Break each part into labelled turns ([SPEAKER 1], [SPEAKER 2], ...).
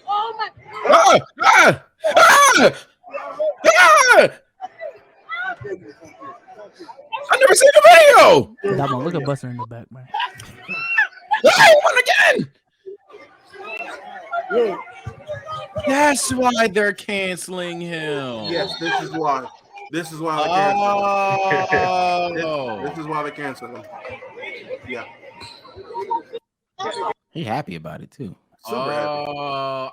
[SPEAKER 1] Oh my!
[SPEAKER 2] Ah! Ah! Ah! Ah! I never seen the video.
[SPEAKER 3] That one, look at Buster in the back, man.
[SPEAKER 2] I won again. That's why they're canceling him.
[SPEAKER 4] Yes, this is why. This is why they canceled him.
[SPEAKER 2] Oh,
[SPEAKER 4] This is why they canceled him. Yeah.
[SPEAKER 5] He happy about it too.
[SPEAKER 4] Super happy.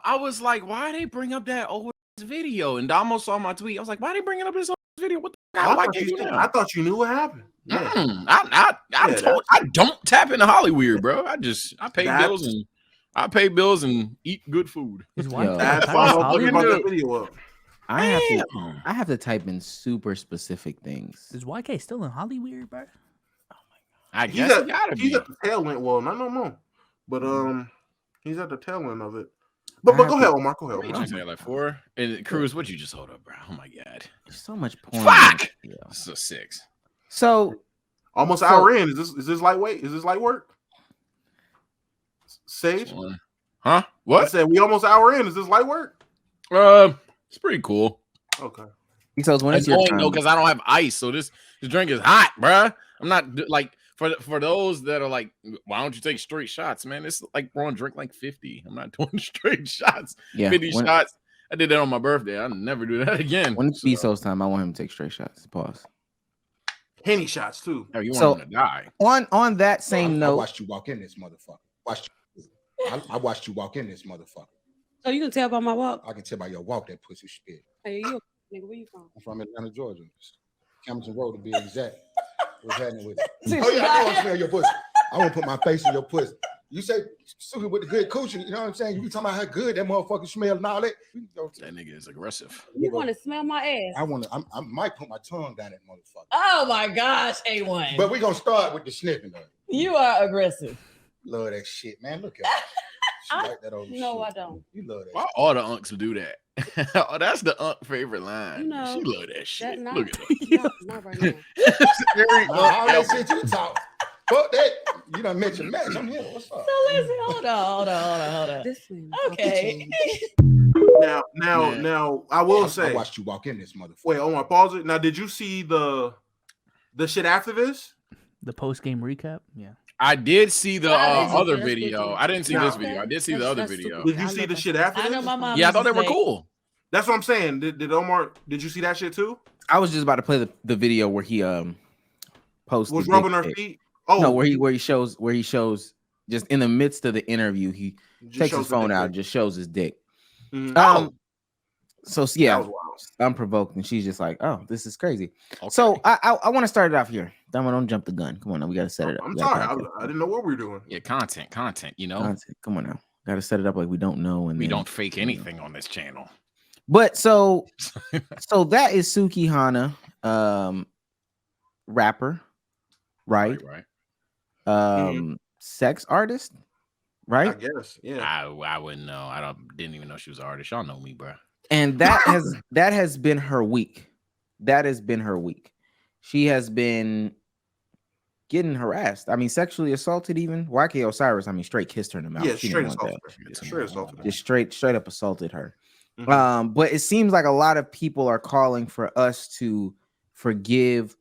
[SPEAKER 2] I was like, why they bring up that old video? And Damo saw my tweet. I was like, why they bringing up this old video? What the
[SPEAKER 4] I thought you knew what happened. Yeah.
[SPEAKER 2] I don't tap into Hollywood, bro. I pay bills and eat good food.
[SPEAKER 3] His wife.
[SPEAKER 4] That's why I'm looking about that video up.
[SPEAKER 5] I have to type in super specific things.
[SPEAKER 3] Is YK still in Hollywood, bro?
[SPEAKER 2] I guess he gotta be.
[SPEAKER 4] He's at the tail end. Well, I don't know, but he's at the tail end of it. But go ahead, Omar. Go ahead.
[SPEAKER 2] What you say, like 4? And Cruz, what you just hold up, bro? Oh my god,
[SPEAKER 5] There's so much porn.
[SPEAKER 2] fuck. So 6.
[SPEAKER 5] So
[SPEAKER 4] Almost an hour in. Is this lightweight? Is this light work? Sage?
[SPEAKER 2] Huh?
[SPEAKER 4] I
[SPEAKER 2] What?
[SPEAKER 4] said we almost an hour in. Is this light work?
[SPEAKER 2] It's pretty cool.
[SPEAKER 4] Okay.
[SPEAKER 5] so when it's your
[SPEAKER 2] Annoying
[SPEAKER 5] turn,
[SPEAKER 2] though, because I don't have ice, so this drink is hot, bruh. I'm not like for those that are like, why don't you take straight shots, man? It's like we're on drink like 50. I'm not doing straight shots.
[SPEAKER 5] yeah,
[SPEAKER 2] 50 shots. I did that on my birthday. I'll never do that again.
[SPEAKER 5] when it's Bezos time, I want him to take straight shots. Pause.
[SPEAKER 4] Henny shots too.
[SPEAKER 2] Oh, you
[SPEAKER 5] So-
[SPEAKER 2] want him to die?
[SPEAKER 5] On that same
[SPEAKER 6] I
[SPEAKER 5] note,
[SPEAKER 6] watched you walk in this motherfucker. I watched you walk in this motherfucker.
[SPEAKER 1] So you can tell by my walk.
[SPEAKER 6] I can tell by your walk that pussy spit.
[SPEAKER 1] Hey, you nigga, where you from?
[SPEAKER 6] I'm from Atlanta, Georgia. Hamilton Road to be exact. What's happening with it?
[SPEAKER 1] See,
[SPEAKER 6] Oh yeah, I
[SPEAKER 1] God.
[SPEAKER 6] want to smell your pussy. I want to put my face in your pussy. You say Suki with the good coochie, you know what I'm saying? You talking about how good that motherfucker smell and all that.
[SPEAKER 2] That nigga is aggressive.
[SPEAKER 1] You want to smell my ass?
[SPEAKER 6] I might put my tongue down that motherfucker.
[SPEAKER 1] Oh my gosh, A1.
[SPEAKER 6] But we're gonna start with the sniffing though.
[SPEAKER 1] You are aggressive.
[SPEAKER 6] Love that shit, man. Look at her. She like that old
[SPEAKER 1] No,
[SPEAKER 6] shit.
[SPEAKER 1] I don't.
[SPEAKER 6] You love that.
[SPEAKER 2] Why all the unks do that? Oh, that's the unk favorite line.
[SPEAKER 1] You know,
[SPEAKER 2] she love that shit.
[SPEAKER 1] Not,
[SPEAKER 2] Look at her.
[SPEAKER 1] not right now.
[SPEAKER 2] Very
[SPEAKER 6] Nah, all that
[SPEAKER 2] unk.
[SPEAKER 6] shit you talk. Fuck that. You done mentioned match. I'm here. What's up?
[SPEAKER 1] So listen, hold on. This one. Okay.
[SPEAKER 4] Now, I will say.
[SPEAKER 6] I watched you walk in this motherfucker.
[SPEAKER 4] Wait, Omar, pause it. Now, did you see the shit after this?
[SPEAKER 3] The post game recap. Yeah.
[SPEAKER 2] I did see the
[SPEAKER 1] That's
[SPEAKER 2] other
[SPEAKER 1] good.
[SPEAKER 2] video. I didn't see this video. I did see the other video.
[SPEAKER 4] Did you see the shit after
[SPEAKER 1] I know
[SPEAKER 4] this?
[SPEAKER 1] my mom.
[SPEAKER 2] Yeah, I thought they
[SPEAKER 1] used to
[SPEAKER 2] were
[SPEAKER 1] say,
[SPEAKER 2] cool.
[SPEAKER 4] That's what I'm saying. Did Omar? Did you see that shit too?
[SPEAKER 5] I was just about to play the video where he posted
[SPEAKER 4] Was
[SPEAKER 5] dick
[SPEAKER 4] rubbing her
[SPEAKER 5] pic.
[SPEAKER 4] feet? Oh,
[SPEAKER 5] No, where he shows just in the midst of the interview, he
[SPEAKER 4] just
[SPEAKER 5] takes
[SPEAKER 4] shows
[SPEAKER 5] his
[SPEAKER 4] the
[SPEAKER 5] phone
[SPEAKER 4] dick
[SPEAKER 5] out
[SPEAKER 4] pic.
[SPEAKER 5] and just shows his dick.
[SPEAKER 4] Mhm.
[SPEAKER 5] So
[SPEAKER 4] That
[SPEAKER 5] yeah,
[SPEAKER 4] was wild.
[SPEAKER 5] unprovoked, and she's just like, "Oh, this is crazy."
[SPEAKER 2] Okay.
[SPEAKER 5] So I want to start it off here. Don't jump the gun. Come on now, we got to set it up.
[SPEAKER 4] I'm
[SPEAKER 5] We gotta
[SPEAKER 4] sorry.
[SPEAKER 5] content.
[SPEAKER 4] I didn't know what we were doing.
[SPEAKER 2] yeah, content. You know,
[SPEAKER 5] Content. Come on now, got to set it up like we don't know, and
[SPEAKER 2] we
[SPEAKER 5] then-
[SPEAKER 2] don't fake anything on this channel.
[SPEAKER 5] But so that is Suki Hana, rapper, right?
[SPEAKER 2] Right.
[SPEAKER 5] Sex artist,
[SPEAKER 4] I
[SPEAKER 5] right?
[SPEAKER 4] guess. Yeah.
[SPEAKER 2] I wouldn't know. Didn't even know she was an artist. Y'all know me, bro.
[SPEAKER 5] And that has been her week. That has been her week. She has been getting harassed. I mean, sexually assaulted. Even YK Osiris. I mean, straight kissed her in the mouth.
[SPEAKER 4] Yeah,
[SPEAKER 5] She
[SPEAKER 4] straight
[SPEAKER 5] didn't want
[SPEAKER 4] assaulted
[SPEAKER 5] that.
[SPEAKER 4] her. Yeah, straight assaulted her.
[SPEAKER 5] Just straight up assaulted her.
[SPEAKER 4] Mhm.
[SPEAKER 5] But it seems like a lot of people are calling for us to forgive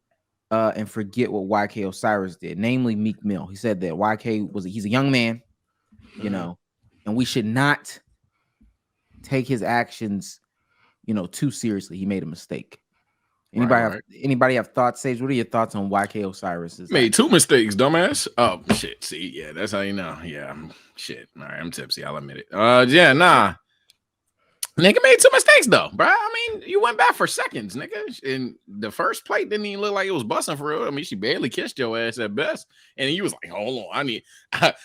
[SPEAKER 5] and forget what YK Osiris did, namely Meek Mill. He said that he's a young man, you know, and we should not take his actions, too seriously. He made a mistake. Anybody have thoughts, Sage? What are your thoughts on YK Osiris's?
[SPEAKER 2] Made 2 mistakes, dumbass. Oh shit. See, yeah, that's how you know. Yeah, shit. All right, I'm tipsy. I'll admit it. Yeah, nah. Nigga made 2 mistakes though, bro. I mean, you went back for seconds, nigga. And the first plate didn't even look like it was busting for real. I mean, she barely kissed your ass at best. And he was like, hold on,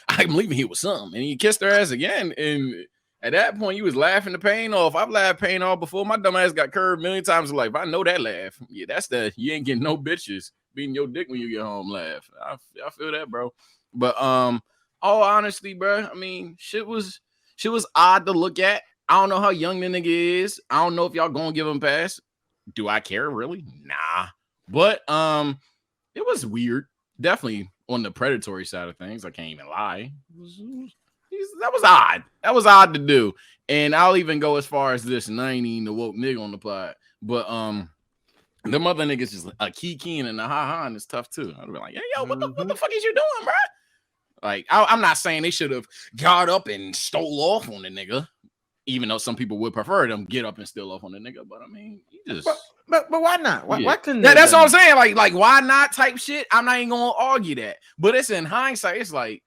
[SPEAKER 2] I'm leaving here with something. And he kissed her ass again. And at that point, you was laughing the pain off. I've laughed pain off before. My dumb ass got curved a million times in life. I know that laugh. Yeah, that's the you ain't getting no bitches beating your dick when you get home laugh. I feel that, bro. But all honestly, bro, I mean, shit was odd to look at. I don't know how young the nigga is. I don't know if y'all gonna give him a pass. Do I care really? Nah. But it was weird. Definitely on the predatory side of things. I can't even lie. That was odd. That was odd to do. And I'll even go as far as this, and I ain't even the woke nigga on the pod. But the mother niggas just a keying and a ha-ha, and it's tough too. I'd be like, hey, yo, what the fuck is you doing, bro? Like, I'm not saying they should have got up and stole off on the nigga, even though some people would prefer them get up and steal off on the nigga. But I mean, you just
[SPEAKER 5] but why not? Why couldn't
[SPEAKER 2] that's what I'm saying. Like why not type shit? I'm not even gonna argue that. But it's in hindsight, it's like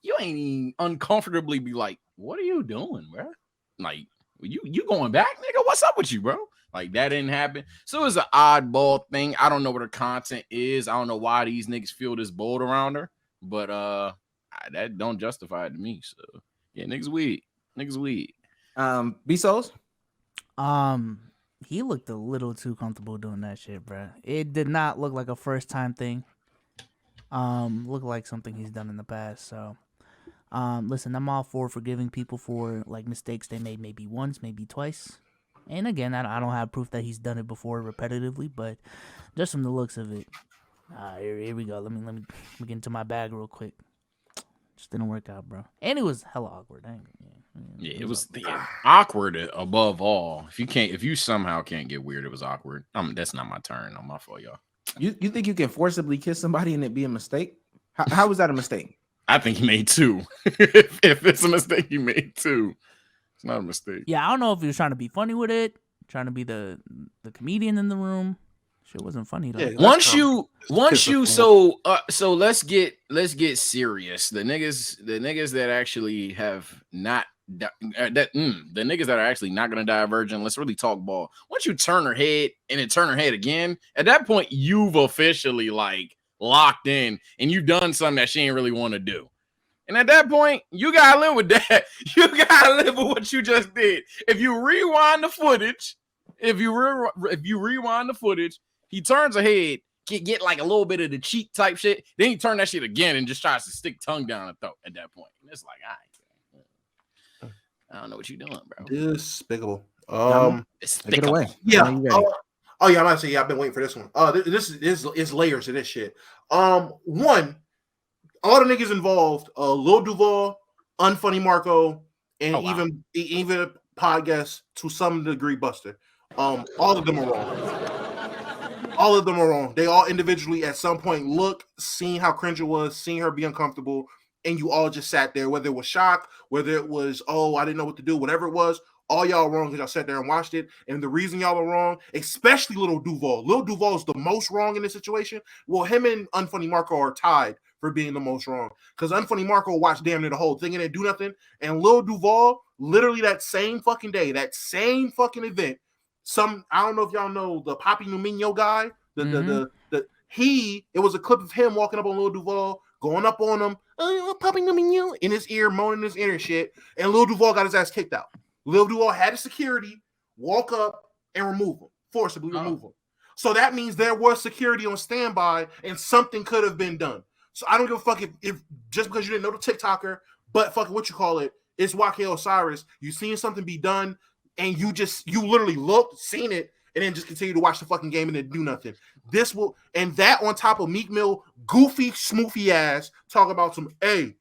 [SPEAKER 2] you ain't even uncomfortably be like, what are you doing, bro? Like you going back, nigga? What's up with you, bro? Like that didn't happen. So it's an oddball thing. I don't know what her content is. I don't know why these niggas feel this bold around her, but that don't justify it to me. So yeah, niggas weird.
[SPEAKER 5] B-Souls?
[SPEAKER 3] He looked a little too comfortable doing that shit, bro. It did not look like a first time thing. Looked like something he's done in the past. So, listen, I'm all for forgiving people for like mistakes they made maybe once, maybe twice. And again, I don't have proof that he's done it before repetitively, but just from the looks of it, here we go. Let me get into my bag real quick. Just didn't work out, bro. And it was hella awkward.
[SPEAKER 2] Yeah, it was awkward above all. If you somehow can't get weird, it was awkward. That's not my turn. On my fault, y'all.
[SPEAKER 5] You think you can forcibly kiss somebody and it be a mistake? How was that a mistake?
[SPEAKER 2] I think he made two. If it's a mistake, he made two. It's not a mistake.
[SPEAKER 3] Yeah, I don't know if he was trying to be funny with it, trying to be the comedian in the room. Shit wasn't funny though.
[SPEAKER 2] Yeah, once you so let's get serious. The niggas that actually have not the niggas that are actually not gonna die a virgin. Let's really talk ball. Once you turn her head and then turn her head again, at that point you've officially like locked in and you've done something that she ain't really want to do. And at that point, you gotta live with that. You gotta live with what you just did. If you rewind the footage, he turns her head, get like a little bit of the cheek type shit. Then he turn that shit again and just tries to stick tongue down her throat at that point. And it's like, all right, I don't know what you're doing, bro.
[SPEAKER 4] Despicable.
[SPEAKER 5] Take it away.
[SPEAKER 4] Yeah. Oh yeah, I'm about to say, yeah, I've been waiting for this one. This is layers of this shit. One, all the niggas involved, Lil Duval, Unfunny Marco, and even a podcast to some degree, Buster. All of them are wrong. All of them are wrong. They all individually at some point seen how cringe it was, seeing her be uncomfortable, and you all just sat there, whether it was shock, whether it was, oh, I didn't know what to do, whatever it was, all y'all wrong because y'all sat there and watched it. And the reason y'all are wrong, especially Lil Duval. Lil Duval is the most wrong in this situation. Well, him and Unfunny Marco are tied for being the most wrong. Because Unfunny Marco watched damn near the whole thing and didn't do nothing. And Lil Duval, literally that same fucking day, that same fucking event, I don't know if y'all know the Papi Numino guy. It was a clip of him walking up on Lil Duval, going up on him, Papi Numino, in his ear, moaning his ear and shit. And Lil Duval got his ass kicked out. Lil Duval had a security walk up and remove him, forcibly remove him. So that means there was security on standby and something could have been done. So I don't give a fuck if just because you didn't know the TikToker, but fucking what you call it, it's YK Osiris. You seen something be done and you literally looked, seen it, and then just continue to watch the fucking game and then do nothing. That on top of Meek Mill, goofy, smoofy ass, talk about some, hey,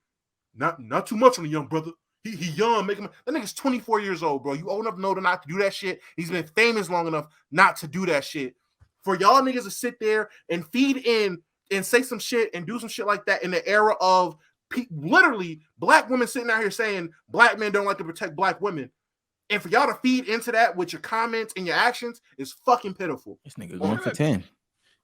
[SPEAKER 4] not too much on the young brother. He young, that nigga's 24 years old, bro. You old enough to know not to do that shit. He's been famous long enough not to do that shit. For y'all niggas to sit there and feed in and say some shit and do some shit like that in the era of literally black women sitting out here saying black men don't like to protect black women. And for y'all to feed into that with your comments and your actions is fucking pitiful.
[SPEAKER 5] This nigga going for 10.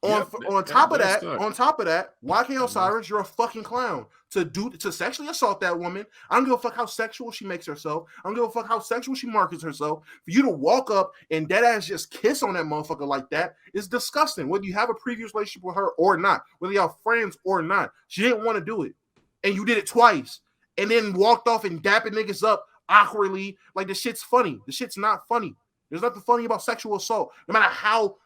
[SPEAKER 4] On top of that, YK Osiris, you're a fucking clown to sexually assault that woman. I don't give a fuck how sexual she makes herself. I don't give a fuck how sexual she markets herself. For you to walk up and dead ass just kiss on that motherfucker like that is disgusting. Whether you have a previous relationship with her or not, whether y'all friends or not, she didn't want to do it, and you did it twice, and then walked off and dapping niggas up awkwardly. Like, the shit's funny. The shit's not funny. There's nothing funny about sexual assault, no matter how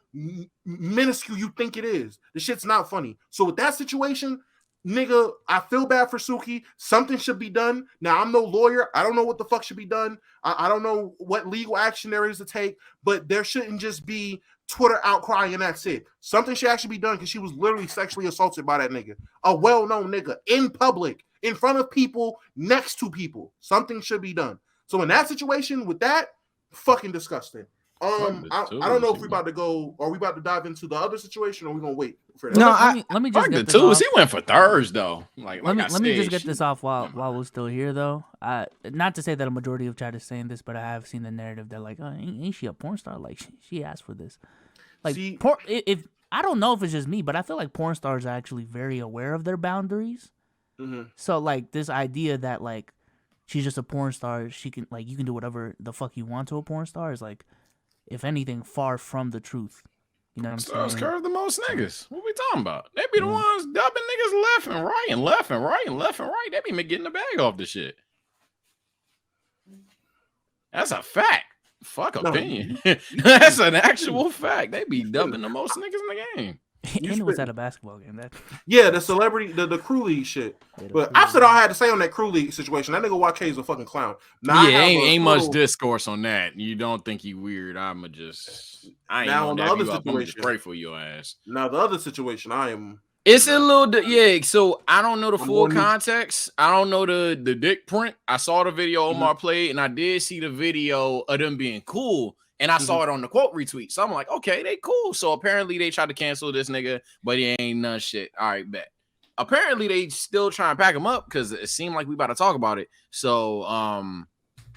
[SPEAKER 4] minuscule you think it is. The shit's not funny. So with that situation, nigga, I feel bad for Suki. Something should be done. Now, I'm no lawyer. I don't know what the fuck should be done. I don't know what legal action there is to take, but there shouldn't just be Twitter outcry and that's it. Something should actually be done because she was literally sexually assaulted by that nigga. A well-known nigga in public, in front of people, next to people. Something should be done. So in that situation with that, fucking disgusting. I don't know if we about to go. Are we about to dive into the other situation, or are we gonna wait for that?
[SPEAKER 5] No,
[SPEAKER 3] let me just
[SPEAKER 2] Fuck
[SPEAKER 3] get
[SPEAKER 2] the
[SPEAKER 3] this off.
[SPEAKER 2] twos. He went for thirds though. Let
[SPEAKER 3] me just get this off while we're still here though. Not to say that a majority of chat is saying this, but I have seen the narrative that like, oh, ain't she a porn star? Like she asked for this. Like, if I don't know if it's just me, but I feel like porn stars are actually very aware of their boundaries.
[SPEAKER 4] Mm-hmm.
[SPEAKER 3] So like this idea that like she's just a porn star, she can like you can do whatever the fuck you want to a porn star is like, if anything, far from the truth. You know what I'm
[SPEAKER 2] Stars
[SPEAKER 3] saying?
[SPEAKER 2] curve the most niggas. What we talking about? They be the ones dubbing niggas left and right and left and right and left and right. They be getting the bag off the shit. That's a fact. Fuck opinion. That's an actual fact. They be dubbing the most niggas in the game.
[SPEAKER 3] And it was at a basketball game.
[SPEAKER 4] Yeah, the celebrity, the crew league shit. But I said all I had to say on that crew league situation. That nigga YK is a fucking clown.
[SPEAKER 2] Now, yeah, ain't much discourse on that. You don't think he weird? I ain't
[SPEAKER 4] now on the other situation.
[SPEAKER 2] I'm just pray for your ass.
[SPEAKER 4] Now the other situation,
[SPEAKER 2] It's a little So I don't know the full context. I don't know the dick print. I saw the video Omar played, and I did see the video of them being cool. And I saw it on the quote retweet. So I'm like, okay, they cool. So apparently they tried to cancel this nigga, but he ain't none shit. All right, bet. Apparently they still trying to pack him up because it seemed like we about to talk about it. So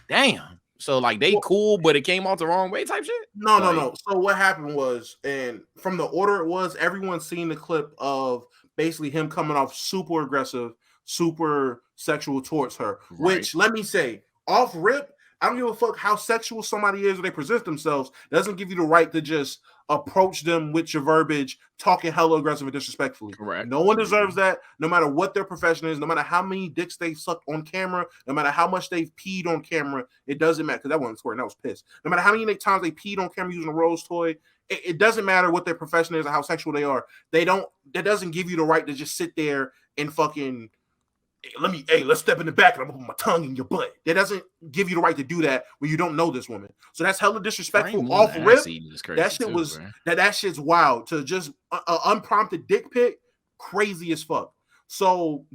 [SPEAKER 2] damn. So like they cool, but it came out the wrong way type shit?
[SPEAKER 4] No. So what happened was, and from the order it was, everyone seen the clip of basically him coming off super aggressive, super sexual towards her. Right. Which, let me say, off rip, I don't give a fuck how sexual somebody is or they present themselves. It doesn't give you the right to just approach them with your verbiage, talking hella aggressive and disrespectfully.
[SPEAKER 2] Correct.
[SPEAKER 4] No one deserves that, no matter what their profession is, no matter how many dicks they've sucked on camera, no matter how much they've peed on camera, it doesn't matter. Because that wasn't squirting, that was piss. No matter how many times they peed on camera using a Rose toy, it doesn't matter what their profession is or how sexual they are. That doesn't give you the right to just sit there and fucking... let's step in the back and I'm gonna put my tongue in your butt. That doesn't give you the right to do that when you don't know this woman. So that's hella disrespectful off rip. That shit was that shit's wild. To just unprompted dick pic, crazy as fuck. So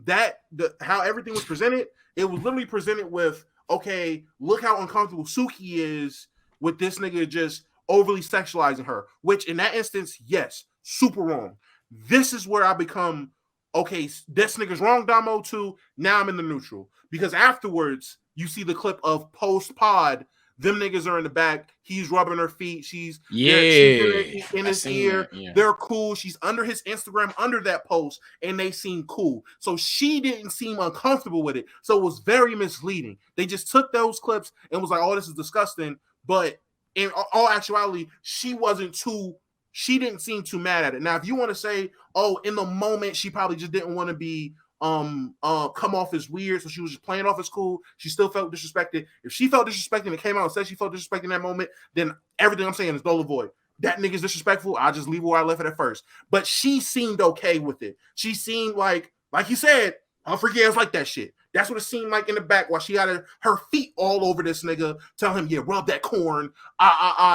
[SPEAKER 4] how everything was presented, it was literally presented with, okay, look how uncomfortable Suki is with this nigga just overly sexualizing her, which in that instance, yes, super wrong. This is where I become, okay, this nigga's wrong, Damo, too. Now I'm in the neutral. Because afterwards, you see the clip of post-pod. Them niggas are in the back. He's rubbing her feet. She's in his ear. Yeah. They're cool. She's under his Instagram, under that post, and they seem cool. So she didn't seem uncomfortable with it. So it was very misleading. They just took those clips and was like, oh, this is disgusting. But in all actuality, she didn't seem too mad at it. Now, if you want to say, oh, in the moment, she probably just didn't want to be come off as weird, so she was just playing off as cool. She still felt disrespected. If she felt disrespected and came out and said she felt disrespected in that moment, then everything I'm saying is null and void. That nigga's disrespectful. I'll just leave where I left it at first. But she seemed okay with it. She seemed like you said, her freaky ass like that shit. That's what it seemed like in the back while she had her feet all over this nigga, tell him, yeah, rub that corn.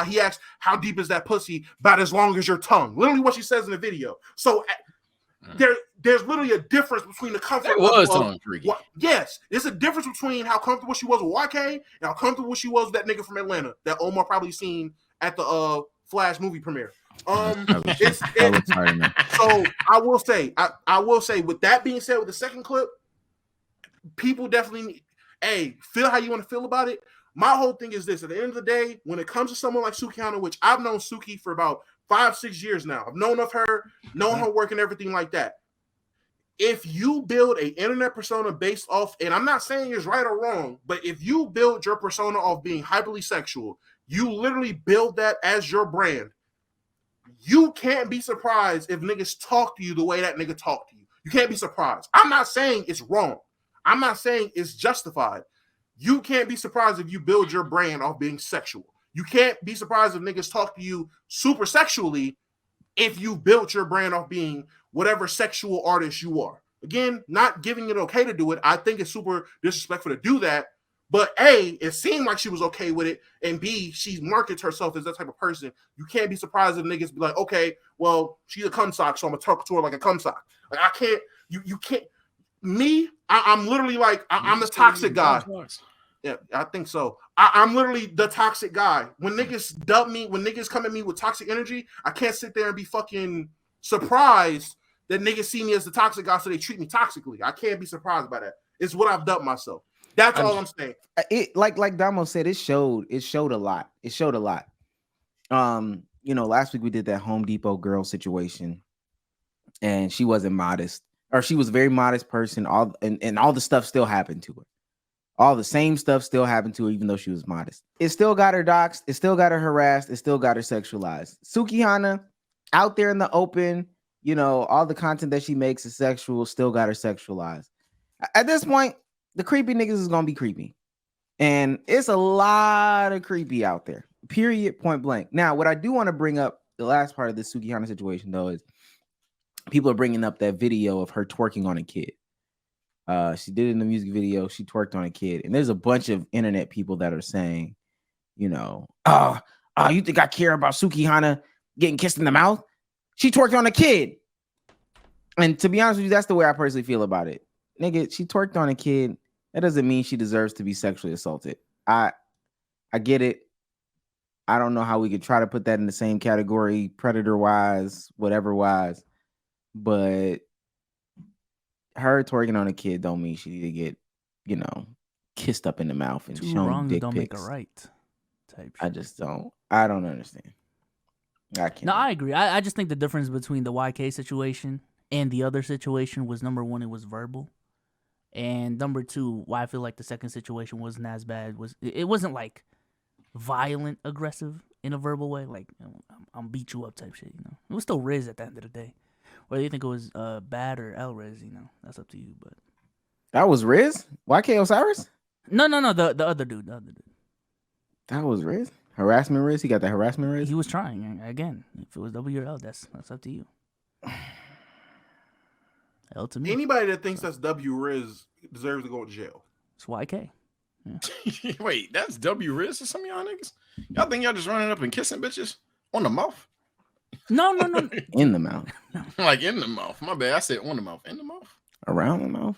[SPEAKER 4] He asked, how deep is that pussy? About as long as your tongue. Literally what she says in the video. So there's literally a difference between the comfort yes, there's a difference between how comfortable she was with YK and how comfortable she was with that nigga from Atlanta that Omar probably seen at the Flash movie premiere. So I will say, with that being said, with the second clip, people definitely feel how you want to feel about it. My whole thing is this: at the end of the day, when it comes to someone like Suki, which I've known Suki for about 5-6 years now, I've known her work and everything like that. If you build an internet persona based off, and I'm not saying it's right or wrong, but if you build your persona off being hyperly sexual, you literally build that as your brand. You can't be surprised if niggas talk to you the way that nigga talk to you. You can't be surprised. I'm not saying it's wrong. I'm not saying it's justified. You can't be surprised if you build your brand off being sexual. You can't be surprised if niggas talk to you super sexually if you built your brand off being whatever sexual artist you are. Again, not giving it okay to do it. I think it's super disrespectful to do that. But A, it seemed like she was okay with it, and B, she markets herself as that type of person. You can't be surprised if niggas be like, okay, well, she's a cum sock, so I'm gonna talk to her like a cum sock. Like I can't, you can't. Me, I'm literally like I'm the toxic guy. Yeah, I think so. I'm literally the toxic guy. When niggas dump me, when niggas come at me with toxic energy, I can't sit there and be fucking surprised that niggas see me as the toxic guy, so they treat me toxically. I can't be surprised by that. It's what I've dumped myself. That's all I'm saying.
[SPEAKER 5] It like Damo said, it showed a lot. It showed a lot. You know, last week we did that Home Depot girl situation, and she wasn't modest, or she was a very modest person. All the stuff still happened to her. All the same stuff still happened to her, even though she was modest. It still got her doxxed. It still got her harassed. It still got her sexualized. Sukihana, out there in the open, you know, all the content that she makes is sexual, still got her sexualized. At this point, the creepy niggas is gonna be creepy. And it's a lot of creepy out there. Period, point blank. Now, what I do want to bring up, the last part of this Sukihana situation, though, is people are bringing up that video of her twerking on a kid. She did it in the music video. She twerked on a kid. And there's a bunch of internet people that are saying, you know, oh, you think I care about Sukihana getting kissed in the mouth? She twerked on a kid. And to be honest with you, that's the way I personally feel about it. Nigga, she twerked on a kid. That doesn't mean she deserves to be sexually assaulted. I get it. I don't know how we could try to put that in the same category, predator-wise, whatever-wise. But her twerking on a kid don't mean she need to get, you know, kissed up in the mouth and shown
[SPEAKER 3] wrong
[SPEAKER 5] dick
[SPEAKER 3] don't
[SPEAKER 5] pics.
[SPEAKER 3] make a right. Type
[SPEAKER 5] I
[SPEAKER 3] shit.
[SPEAKER 5] just don't. I don't understand. I can't.
[SPEAKER 3] No, I agree. I just think the difference between the YK situation and the other situation was, number one, it was verbal. And number two, why I feel like the second situation wasn't as bad was it wasn't like violent, aggressive in a verbal way, like, you know, I'm beat you up type shit. You know, it was still Riz at the end of the day. Whether you think it was bad or El Riz, you know, that's up to you. But
[SPEAKER 5] that was Riz? YK Osiris?
[SPEAKER 3] no, the other dude,
[SPEAKER 5] That was Riz? Harassment Riz? He got the harassment Riz?
[SPEAKER 3] He was trying again. If it was W or L, that's up to you. L to me.
[SPEAKER 4] Anybody that thinks that's W Riz deserves to go to jail.
[SPEAKER 3] It's YK. Yeah.
[SPEAKER 2] Wait, that's W Riz or some of y'all niggas? Y'all think y'all just running up and kissing bitches on the mouth?
[SPEAKER 3] No.
[SPEAKER 5] In the mouth.
[SPEAKER 2] Like in the mouth. My bad. I said on the mouth. In the mouth.
[SPEAKER 5] Around the mouth.